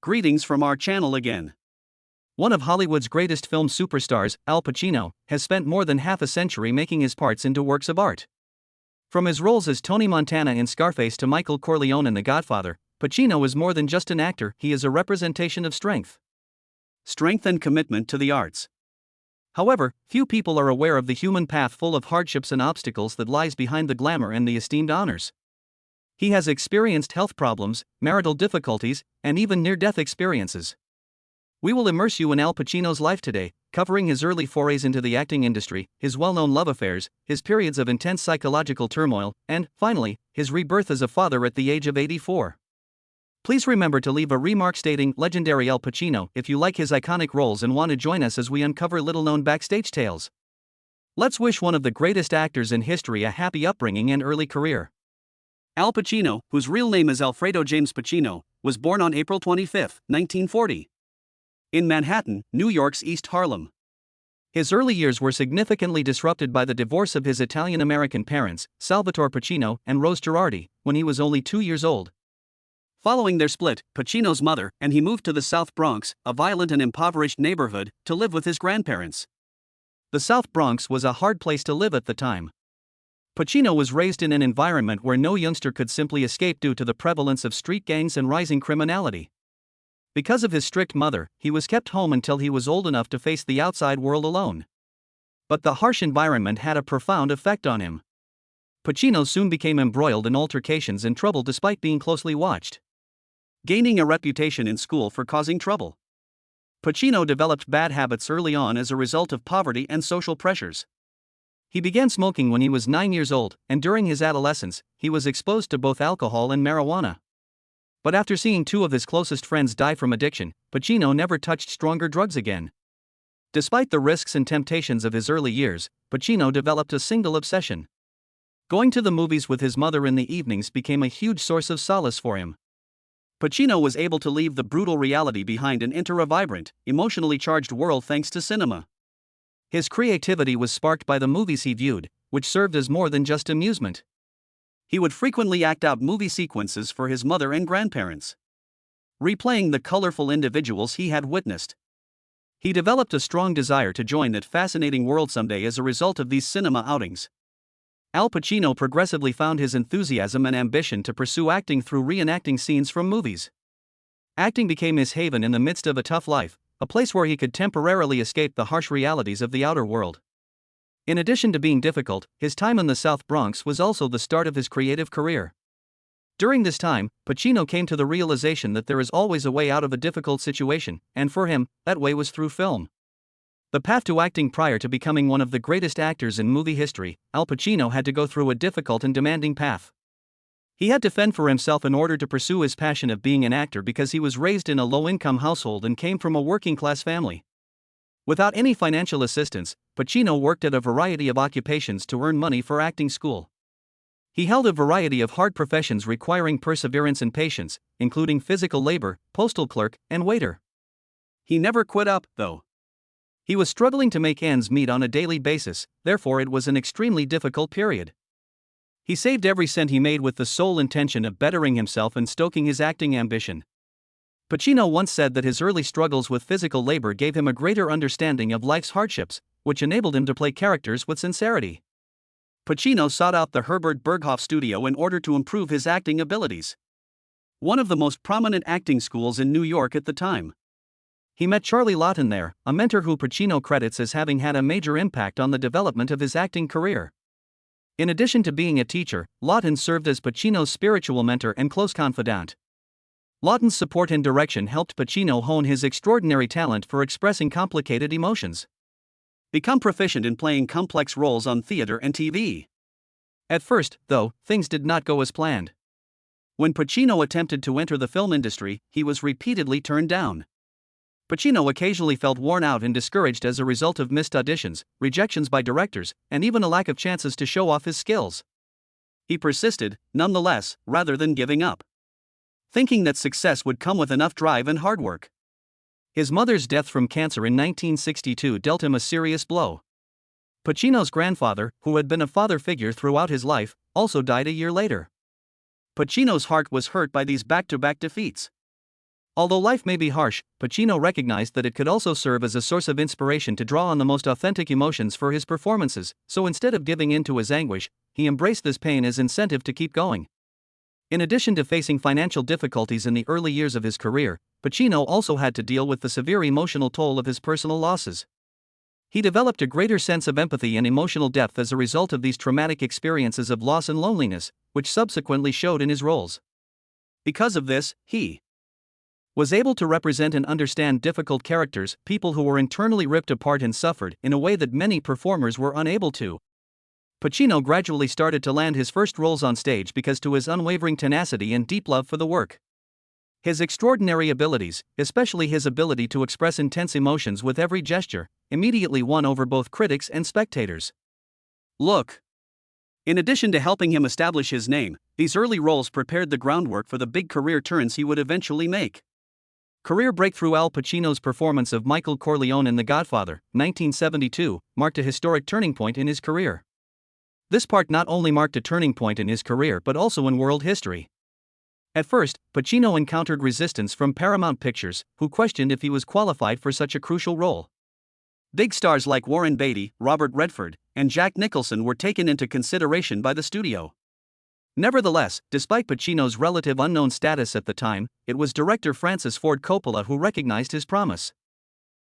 Greetings from our channel again. One of Hollywood's greatest film superstars, Al Pacino, has spent more than half a century making his parts into works of art. From his roles as Tony Montana in Scarface to Michael Corleone in The Godfather, Pacino is more than just an actor, he is a representation of strength. Strength and commitment to the arts. However, few people are aware of the human path full of hardships and obstacles that lies behind the glamour and the esteemed honors. He has experienced health problems, marital difficulties, and even near-death experiences. We will immerse you in Al Pacino's life today, covering his early forays into the acting industry, his well-known love affairs, his periods of intense psychological turmoil, and, finally, his rebirth as a father at the age of 84. Please remember to leave a remark stating "Legendary Al Pacino" if you like his iconic roles and want to join us as we uncover little-known backstage tales. Let's wish one of the greatest actors in history a happy upbringing and early career. Al Pacino, whose real name is Alfredo James Pacino, was born on April 25, 1940. In Manhattan, New York's East Harlem. His early years were significantly disrupted by the divorce of his Italian-American parents, Salvatore Pacino and Rose Girardi, when he was only 2 years old. Following their split, Pacino's mother and he moved to the South Bronx, a violent and impoverished neighborhood, to live with his grandparents. The South Bronx was a hard place to live at the time. Pacino was raised in an environment where no youngster could simply escape due to the prevalence of street gangs and rising criminality. Because of his strict mother, he was kept home until he was old enough to face the outside world alone. But the harsh environment had a profound effect on him. Pacino soon became embroiled in altercations and trouble despite being closely watched. Gaining a reputation in school for causing trouble. Pacino developed bad habits early on as a result of poverty and social pressures. He began smoking when he was 9 years old, and during his adolescence, he was exposed to both alcohol and marijuana. But after seeing 2 of his closest friends die from addiction, Pacino never touched stronger drugs again. Despite the risks and temptations of his early years, Pacino developed a single obsession. Going to the movies with his mother in the evenings became a huge source of solace for him. Pacino was able to leave the brutal reality behind and enter a vibrant, emotionally charged world thanks to cinema. His creativity was sparked by the movies he viewed, which served as more than just amusement. He would frequently act out movie sequences for his mother and grandparents, replaying the colorful individuals he had witnessed. He developed a strong desire to join that fascinating world someday as a result of these cinema outings. Al Pacino progressively found his enthusiasm and ambition to pursue acting through reenacting scenes from movies. Acting became his haven in the midst of a tough life, a place where he could temporarily escape the harsh realities of the outer world. In addition to being difficult, his time in the South Bronx was also the start of his creative career. During this time, Pacino came to the realization that there is always a way out of a difficult situation, and for him, that way was through film. The path to acting. Prior to becoming one of the greatest actors in movie history, Al Pacino had to go through a difficult and demanding path. He had to fend for himself in order to pursue his passion of being an actor because he was raised in a low-income household and came from a working-class family. Without any financial assistance, Pacino worked at a variety of occupations to earn money for acting school. He held a variety of hard professions requiring perseverance and patience, including physical labor, postal clerk, and waiter. He never quit up, though. He was struggling to make ends meet on a daily basis, therefore it was an extremely difficult period. He saved every cent he made with the sole intention of bettering himself and stoking his acting ambition. Pacino once said that his early struggles with physical labor gave him a greater understanding of life's hardships, which enabled him to play characters with sincerity. Pacino sought out the Herbert Berghof studio in order to improve his acting abilities, one of the most prominent acting schools in New York at the time. He met Charlie Laughton there, a mentor who Pacino credits as having had a major impact on the development of his acting career. In addition to being a teacher, Laughton served as Pacino's spiritual mentor and close confidant. Laughton's support and direction helped Pacino hone his extraordinary talent for expressing complicated emotions. Become proficient in playing complex roles on theater and TV. At first, though, things did not go as planned. When Pacino attempted to enter the film industry, he was repeatedly turned down. Pacino occasionally felt worn out and discouraged as a result of missed auditions, rejections by directors, and even a lack of chances to show off his skills. He persisted, nonetheless, rather than giving up, thinking that success would come with enough drive and hard work. His mother's death from cancer in 1962 dealt him a serious blow. Pacino's grandfather, who had been a father figure throughout his life, also died a year later. Pacino's heart was hurt by these back-to-back defeats. Although life may be harsh, Pacino recognized that it could also serve as a source of inspiration to draw on the most authentic emotions for his performances, so instead of giving in to his anguish, he embraced this pain as incentive to keep going. In addition to facing financial difficulties in the early years of his career, Pacino also had to deal with the severe emotional toll of his personal losses. He developed a greater sense of empathy and emotional depth as a result of these traumatic experiences of loss and loneliness, which subsequently showed in his roles. Because of this, he was able to represent and understand difficult characters, people who were internally ripped apart and suffered, in a way that many performers were unable to. Pacino gradually started to land his first roles on stage because to his unwavering tenacity and deep love for the work. His extraordinary abilities, especially his ability to express intense emotions with every gesture, immediately won over both critics and spectators. Look. In addition to helping him establish his name, these early roles prepared the groundwork for the big career turns he would eventually make. Career breakthrough: Al Pacino's performance of Michael Corleone in The Godfather, 1972, marked a historic turning point in his career. This part not only marked a turning point in his career but also in world history. At first, Pacino encountered resistance from Paramount Pictures, who questioned if he was qualified for such a crucial role. Big stars like Warren Beatty, Robert Redford, and Jack Nicholson were taken into consideration by the studio. Nevertheless, despite Pacino's relative unknown status at the time, it was director Francis Ford Coppola who recognized his promise.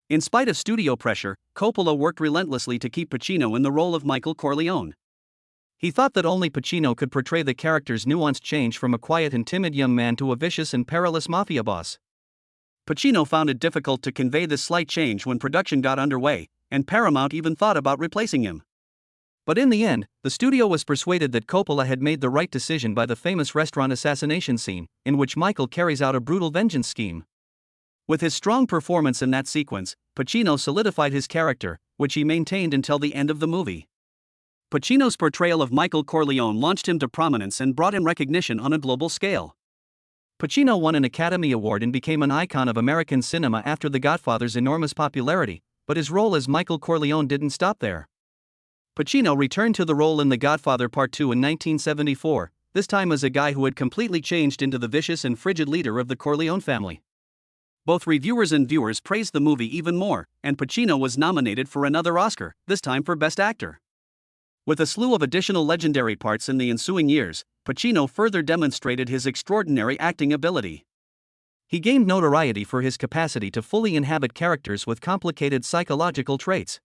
In spite of studio pressure, Coppola worked relentlessly to keep Pacino in the role of Michael Corleone. He thought that only Pacino could portray the character's nuanced change from a quiet and timid young man to a vicious and perilous mafia boss. Pacino found it difficult to convey this slight change when production got underway, and Paramount even thought about replacing him. But in the end, the studio was persuaded that Coppola had made the right decision by the famous restaurant assassination scene, in which Michael carries out a brutal vengeance scheme. With his strong performance in that sequence, Pacino solidified his character, which he maintained until the end of the movie. Pacino's portrayal of Michael Corleone launched him to prominence and brought him recognition on a global scale. Pacino won an Academy Award and became an icon of American cinema after The Godfather's enormous popularity, but his role as Michael Corleone didn't stop there. Pacino returned to the role in The Godfather Part 2 in 1974, this time as a guy who had completely changed into the vicious and frigid leader of the Corleone family. Both reviewers and viewers praised the movie even more, and Pacino was nominated for another Oscar, this time for Best Actor. With a slew of additional legendary parts in the ensuing years, Pacino further demonstrated his extraordinary acting ability. He gained notoriety for his capacity to fully inhabit characters with complicated psychological traits.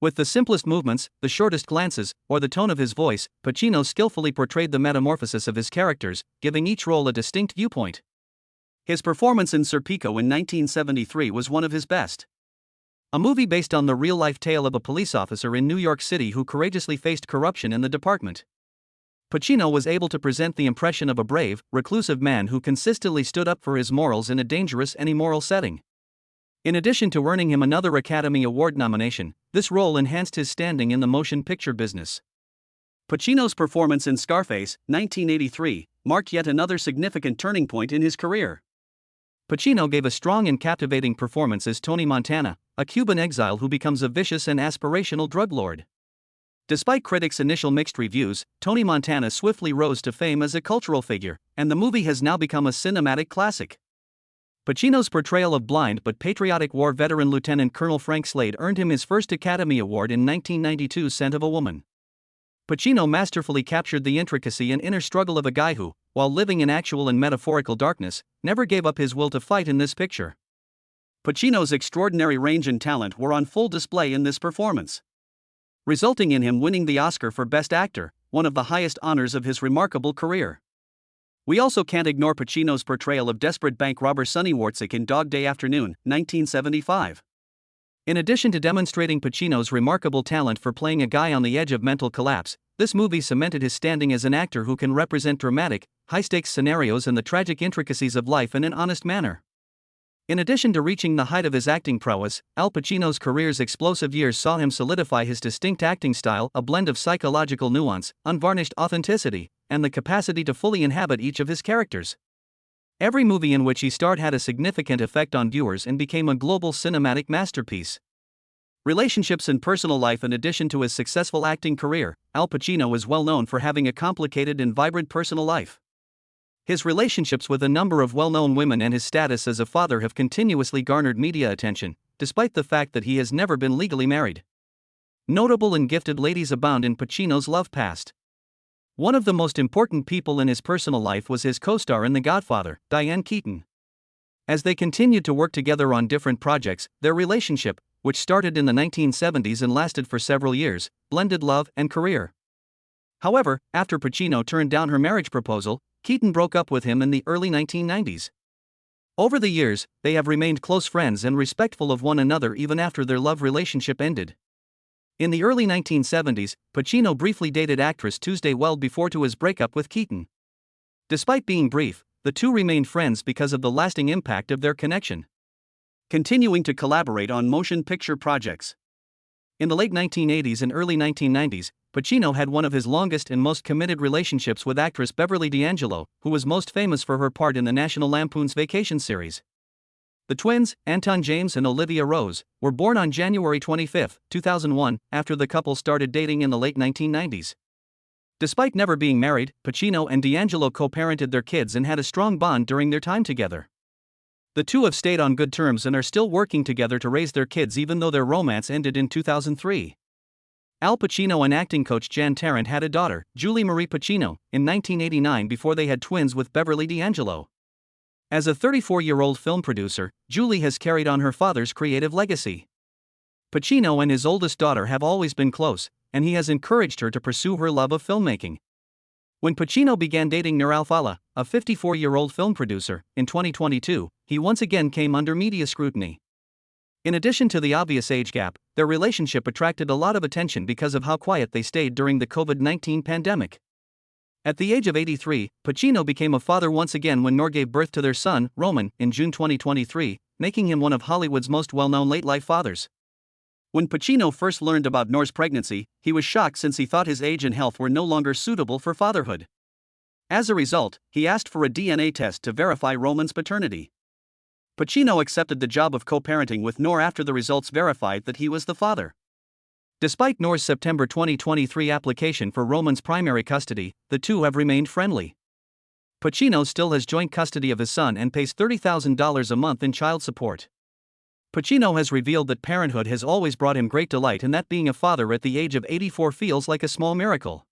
With the simplest movements, the shortest glances, or the tone of his voice, Pacino skillfully portrayed the metamorphosis of his characters, giving each role a distinct viewpoint. His performance in Serpico in 1973 was one of his best. A movie based on the real-life tale of a police officer in New York City who courageously faced corruption in the department. Pacino was able to present the impression of a brave, reclusive man who consistently stood up for his morals in a dangerous and immoral setting. In addition to earning him another Academy Award nomination, this role enhanced his standing in the motion picture business. Pacino's performance in Scarface, 1983, marked yet another significant turning point in his career. Pacino gave a strong and captivating performance as Tony Montana, a Cuban exile who becomes a vicious and aspirational drug lord. Despite critics' initial mixed reviews, Tony Montana swiftly rose to fame as a cultural figure, and the movie has now become a cinematic classic. Pacino's portrayal of blind but patriotic war veteran Lieutenant Colonel Frank Slade earned him his first Academy Award in 1992's Scent of a Woman. Pacino masterfully captured the intricacy and inner struggle of a guy who, while living in actual and metaphorical darkness, never gave up his will to fight in this picture. Pacino's extraordinary range and talent were on full display in this performance, resulting in him winning the Oscar for Best Actor, one of the highest honors of his remarkable career. We also can't ignore Pacino's portrayal of desperate bank robber Sonny Wartzik in Dog Day Afternoon, 1975. In addition to demonstrating Pacino's remarkable talent for playing a guy on the edge of mental collapse, this movie cemented his standing as an actor who can represent dramatic, high-stakes scenarios and the tragic intricacies of life in an honest manner. In addition to reaching the height of his acting prowess, Al Pacino's career's explosive years saw him solidify his distinct acting style, a blend of psychological nuance, unvarnished authenticity, and the capacity to fully inhabit each of his characters. Every movie in which he starred had a significant effect on viewers and became a global cinematic masterpiece. Relationships and personal life. In addition to his successful acting career, Al Pacino is well known for having a complicated and vibrant personal life. His relationships with a number of well-known women and his status as a father have continuously garnered media attention, despite the fact that he has never been legally married. Notable and gifted ladies abound in Pacino's love past. One of the most important people in his personal life was his co-star in The Godfather, Diane Keaton. As they continued to work together on different projects, their relationship, which started in the 1970s and lasted for several years, blended love and career. However, after Pacino turned down her marriage proposal, Keaton broke up with him in the early 1990s. Over the years, they have remained close friends and respectful of one another even after their love relationship ended. In the early 1970s, Pacino briefly dated actress Tuesday Weld before to his breakup with Keaton. Despite being brief, the two remained friends because of the lasting impact of their connection. Continuing to collaborate on motion picture projects. In the late 1980s and early 1990s, Pacino had one of his longest and most committed relationships with actress Beverly D'Angelo, who was most famous for her part in the National Lampoon's Vacation series. The twins, Anton James and Olivia Rose, were born on January 25, 2001, after the couple started dating in the late 1990s. Despite never being married, Pacino and D'Angelo co-parented their kids and had a strong bond during their time together. The two have stayed on good terms and are still working together to raise their kids even though their romance ended in 2003. Al Pacino and acting coach Jan Tarrant had a daughter, Julie Marie Pacino, in 1989 before they had twins with Beverly D'Angelo. As a 34-year-old film producer, Julie has carried on her father's creative legacy. Pacino and his oldest daughter have always been close, and he has encouraged her to pursue her love of filmmaking. When Pacino began dating Nur Al-Fala, a 54-year-old film producer, in 2022, he once again came under media scrutiny. In addition to the obvious age gap, their relationship attracted a lot of attention because of how quiet they stayed during the COVID-19 pandemic. At the age of 83, Pacino became a father once again when Nur gave birth to their son, Roman, in June 2023, making him one of Hollywood's most well-known late-life fathers. When Pacino first learned about Nur's pregnancy, he was shocked since he thought his age and health were no longer suitable for fatherhood. As a result, he asked for a DNA test to verify Roman's paternity. Pacino accepted the job of co-parenting with Nur after the results verified that he was the father. Despite Nur's September 2023 application for Roman's primary custody, the two have remained friendly. Pacino still has joint custody of his son and pays $30,000 a month in child support. Pacino has revealed that parenthood has always brought him great delight and that being a father at the age of 84 feels like a small miracle.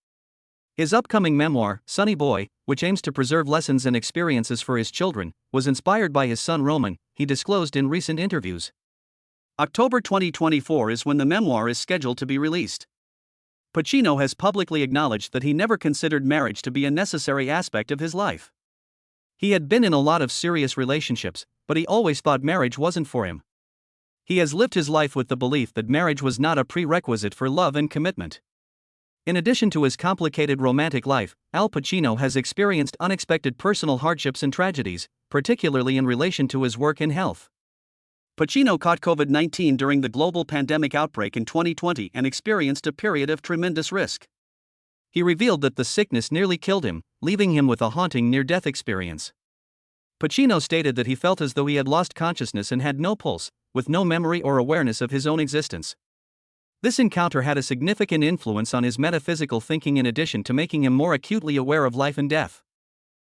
His upcoming memoir, Sonny Boy, which aims to preserve lessons and experiences for his children, was inspired by his son Roman, he disclosed in recent interviews. October 2024 is when the memoir is scheduled to be released. Pacino has publicly acknowledged that he never considered marriage to be a necessary aspect of his life. He had been in a lot of serious relationships, but he always thought marriage wasn't for him. He has lived his life with the belief that marriage was not a prerequisite for love and commitment. In addition to his complicated romantic life, Al Pacino has experienced unexpected personal hardships and tragedies, particularly in relation to his work and health. Pacino caught COVID-19 during the global pandemic outbreak in 2020 and experienced a period of tremendous risk. He revealed that the sickness nearly killed him, leaving him with a haunting near-death experience. Pacino stated that he felt as though he had lost consciousness and had no pulse, with no memory or awareness of his own existence. This encounter had a significant influence on his metaphysical thinking in addition to making him more acutely aware of life and death.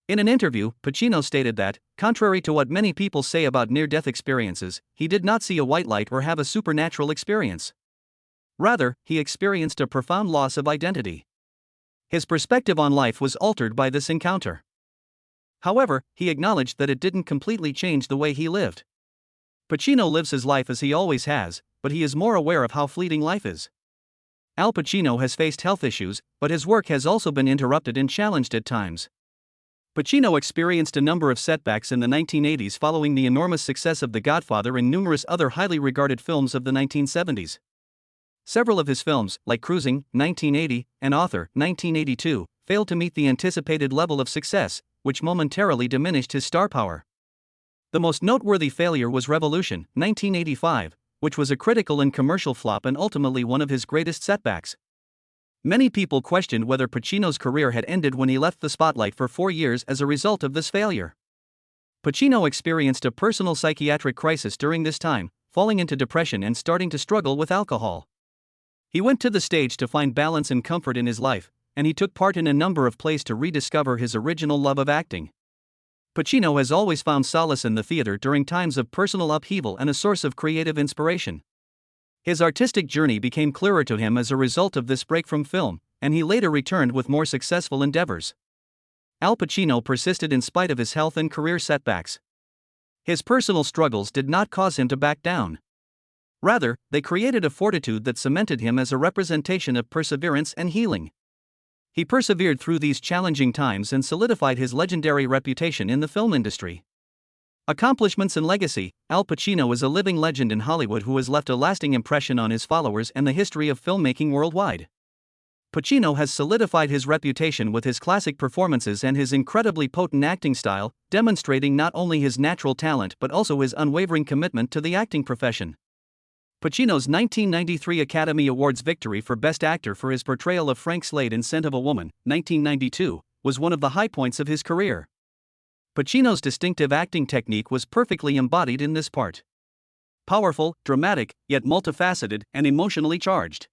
In an interview, Pacino stated that, contrary to what many people say about near-death experiences, he did not see a white light or have a supernatural experience. Rather, he experienced a profound loss of identity. His perspective on life was altered by this encounter. However, he acknowledged that it didn't completely change the way he lived. Pacino lives his life as he always has, but he is more aware of how fleeting life is. Al Pacino has faced health issues, but his work has also been interrupted and challenged at times. Pacino experienced a number of setbacks in the 1980s following the enormous success of The Godfather and numerous other highly regarded films of the 1970s. Several of his films, like Cruising, 1980, and Author, 1982, failed to meet the anticipated level of success, which momentarily diminished his star power. The most noteworthy failure was Revolution, 1985, which was a critical and commercial flop and ultimately one of his greatest setbacks. Many people questioned whether Pacino's career had ended when he left the spotlight for 4 years as a result of this failure. Pacino experienced a personal psychiatric crisis during this time, falling into depression and starting to struggle with alcohol. He went to the stage to find balance and comfort in his life, and he took part in a number of plays to rediscover his original love of acting. Pacino has always found solace in the theater during times of personal upheaval and a source of creative inspiration. His artistic journey became clearer to him as a result of this break from film, and he later returned with more successful endeavors. Al Pacino persisted in spite of his health and career setbacks. His personal struggles did not cause him to back down. Rather, they created a fortitude that cemented him as a representation of perseverance and healing. He persevered through these challenging times and solidified his legendary reputation in the film industry. Accomplishments and legacy. Al Pacino is a living legend in Hollywood who has left a lasting impression on his followers and the history of filmmaking worldwide. Pacino has solidified his reputation with his classic performances and his incredibly potent acting style, demonstrating not only his natural talent but also his unwavering commitment to the acting profession. Pacino's 1993 Academy Awards victory for Best Actor for his portrayal of Frank Slade in Scent of a Woman, 1992, was one of the high points of his career. Pacino's distinctive acting technique was perfectly embodied in this part. Powerful, dramatic, yet multifaceted and emotionally charged.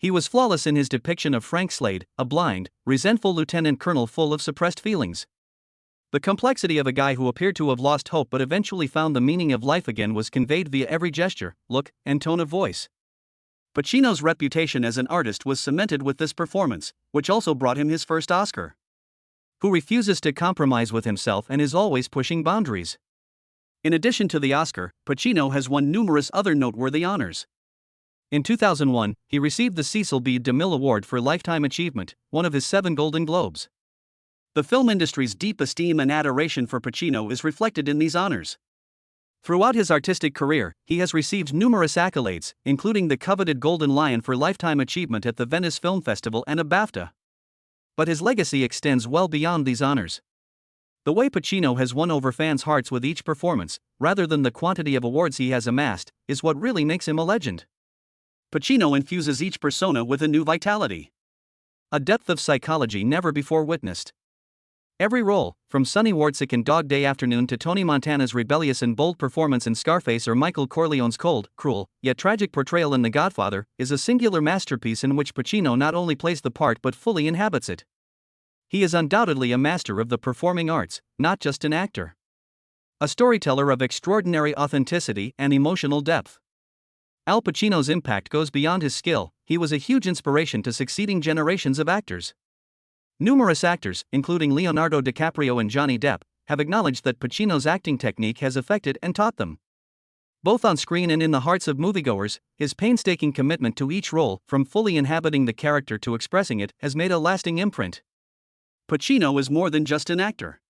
He was flawless in his depiction of Frank Slade, a blind, resentful lieutenant colonel full of suppressed feelings. The complexity of a guy who appeared to have lost hope but eventually found the meaning of life again was conveyed via every gesture, look, and tone of voice. Pacino's reputation as an artist was cemented with this performance, which also brought him his first Oscar. Who refuses to compromise with himself and is always pushing boundaries. In addition to the Oscar, Pacino has won numerous other noteworthy honors. In 2001, he received the Cecil B. DeMille Award for Lifetime Achievement, one of his 7 Golden Globes. The film industry's deep esteem and adoration for Pacino is reflected in these honors. Throughout his artistic career, he has received numerous accolades, including the coveted Golden Lion for Lifetime Achievement at the Venice Film Festival and a BAFTA. But his legacy extends well beyond these honors. The way Pacino has won over fans' hearts with each performance, rather than the quantity of awards he has amassed, is what really makes him a legend. Pacino infuses each persona with a new vitality. A depth of psychology never before witnessed. Every role, from Sonny Wartzik in Dog Day Afternoon to Tony Montana's rebellious and bold performance in Scarface or Michael Corleone's cold, cruel, yet tragic portrayal in The Godfather, is a singular masterpiece in which Pacino not only plays the part but fully inhabits it. He is undoubtedly a master of the performing arts, not just an actor. A storyteller of extraordinary authenticity and emotional depth. Al Pacino's impact goes beyond his skill. He was a huge inspiration to succeeding generations of actors. Numerous actors, including Leonardo DiCaprio and Johnny Depp, have acknowledged that Pacino's acting technique has affected and taught them. Both on screen and in the hearts of moviegoers, his painstaking commitment to each role, from fully inhabiting the character to expressing it, has made a lasting imprint. Pacino is more than just an actor.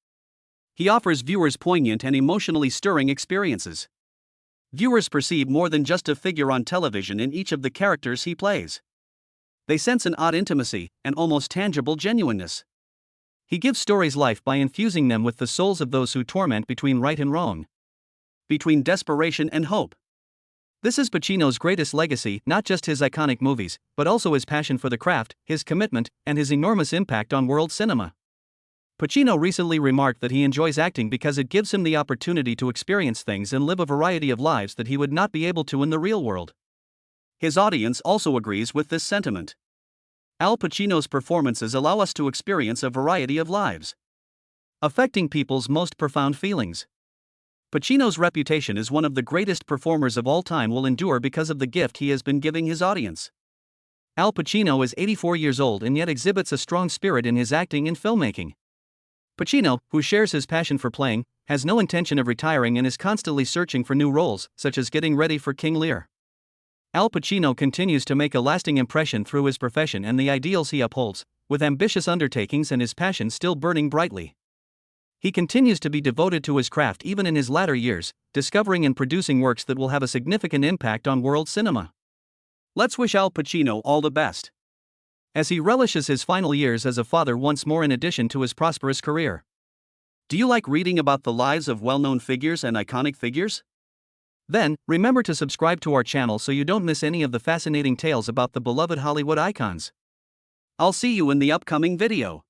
He offers viewers poignant and emotionally stirring experiences. Viewers perceive more than just a figure on television in each of the characters he plays. They sense an odd intimacy, an almost tangible genuineness. He gives stories life by infusing them with the souls of those who torment between right and wrong. Between desperation and hope. This is Pacino's greatest legacy, not just his iconic movies, but also his passion for the craft, his commitment, and his enormous impact on world cinema. Pacino recently remarked that he enjoys acting because it gives him the opportunity to experience things and live a variety of lives that he would not be able to in the real world. His audience also agrees with this sentiment. Al Pacino's performances allow us to experience a variety of lives, affecting people's most profound feelings. Pacino's reputation as one of the greatest performers of all time will endure because of the gift he has been giving his audience. Al Pacino is 84 years old and yet exhibits a strong spirit in his acting and filmmaking. Pacino, who shares his passion for playing, has no intention of retiring and is constantly searching for new roles, such as getting ready for King Lear. Al Pacino continues to make a lasting impression through his profession and the ideals he upholds, with ambitious undertakings and his passion still burning brightly. He continues to be devoted to his craft even in his latter years, discovering and producing works that will have a significant impact on world cinema. Let's wish Al Pacino all the best, as he relishes his final years as a father once more in addition to his prosperous career. Do you like reading about the lives of well-known figures and iconic figures? Then, remember to subscribe to our channel so you don't miss any of the fascinating tales about the beloved Hollywood icons. I'll see you in the upcoming video.